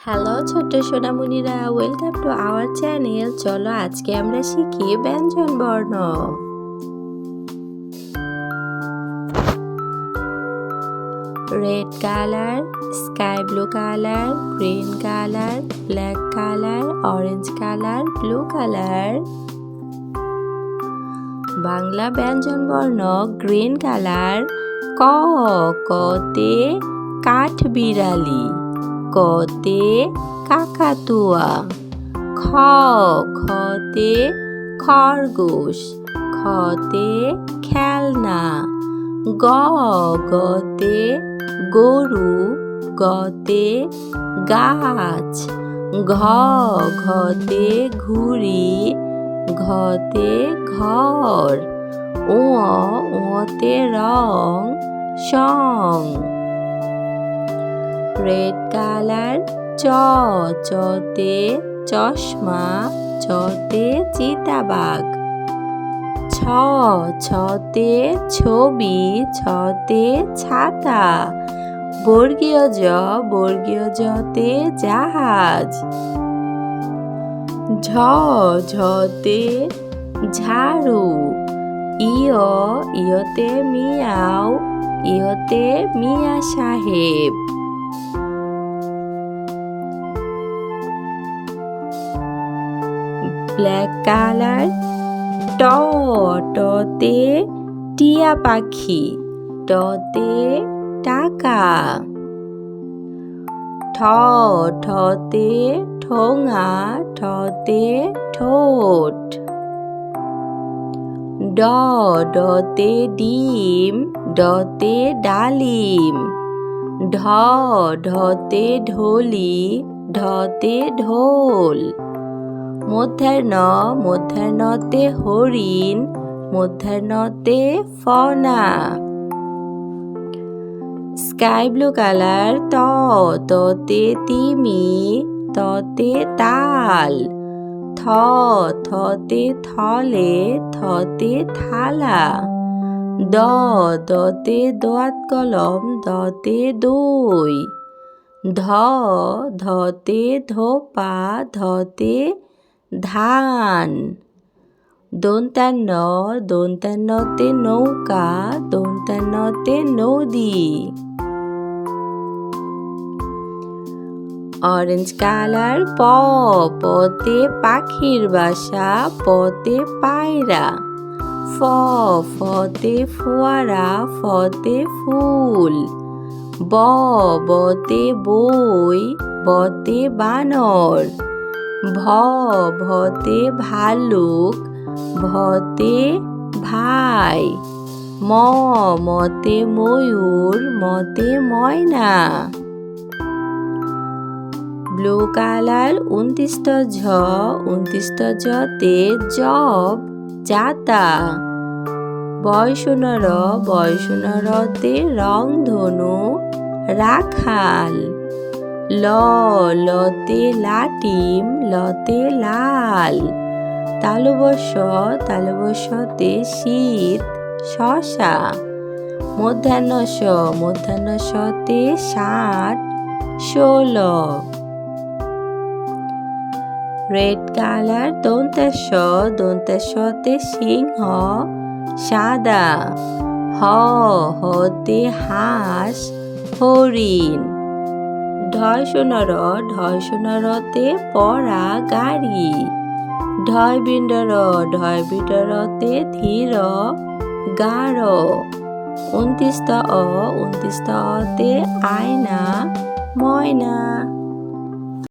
Hello ছোট্ট সোনামণিরা, welcome to our channel. চলো আজকে আমরা শিখি ব্যঞ্জন বর্ণ। Red colour, sky blue colour, green colour, black colour, orange colour, blue colour. Bangla ব্যঞ্জন বর্ণ গ্রিন কালার। ক, কতে কাঠবিড়ালি, কতে কাকাতুয়া। খ, খতে খরগোশ, খতে খেলনা। গ, গতে গরু, গতে গাছ। ঘ, ঘতে ঘুড়ি, ঘতে ঘর। ও, ওতে রং, সং। Red colour. চ, চতে চশমা, চতে চিতাবাঘ। ছ, ছতে ছবি, ছতে ছাতা। বর্গীয় জ, বর্গীয় জতে জাহাজ। ঝ, ঝতে ঝাড়ু। ইয়, ইয়তে মিয়াও, ইয়তে মিয়া সাহেব। Black colour. ট, টতে টিয়া পাখি, টতে টাকা। ঠ, ঠতে ঠোঙা, ঠতে ঠোঁট। ড, ডতে ডিম, ডতে ডালিম। ঢ, ঢতে ঢোলি, ঢতে ঢোল। মূর্ধন্য, মূর্ধন্যতে হরিণ, মূর্ধন্যতে ফনা। Sky blue colour. ত, ততে তিমি, ততে তাল। থ, থতে থলে, থতে থালা। দ, দতে দোয়াত কলম, দতে দই। ধ, ধতে ধোপা, ধতে ধান। দন্তান্ন, দন্তান্নতে নৌকা, দন্তান্নতে নদী। Orange colour. প, পতে পাখির বাসা, পতে পায়রা। ফ, ফতে ফোয়ারা, ফতে ফুল। ব, বতে বই, বতে বানর। ভ, ভতে ভালুক, ভতে ভাই। ম, মতে ময়ূর, মতে ময়না। Blue colour. 29 ঝ, 29 জতে জব, জাতা। বয়সুনর, বয়সুনরতে রংধনু, রাখাল। ল, লতে লাটিম, লতে লাল। তালবশ, তালবশতে শীত, শশা। মধ্যাহ্ন স, মধ্যাহ্ন সতে 60, 16। Red colour. দন্তেশ, দন্তেশতে সিংহ, সাদা। হ, হতে হাঁস, হরিণ। ঢয় সোনর, ঢয় সোনরতে পড়া, গাড়ি। ঢয় বিন্ডর, ঢয় বিন্ডরতে ধীর, গাঢ়। 29 অ, 29 অতে আয়না, ময়না।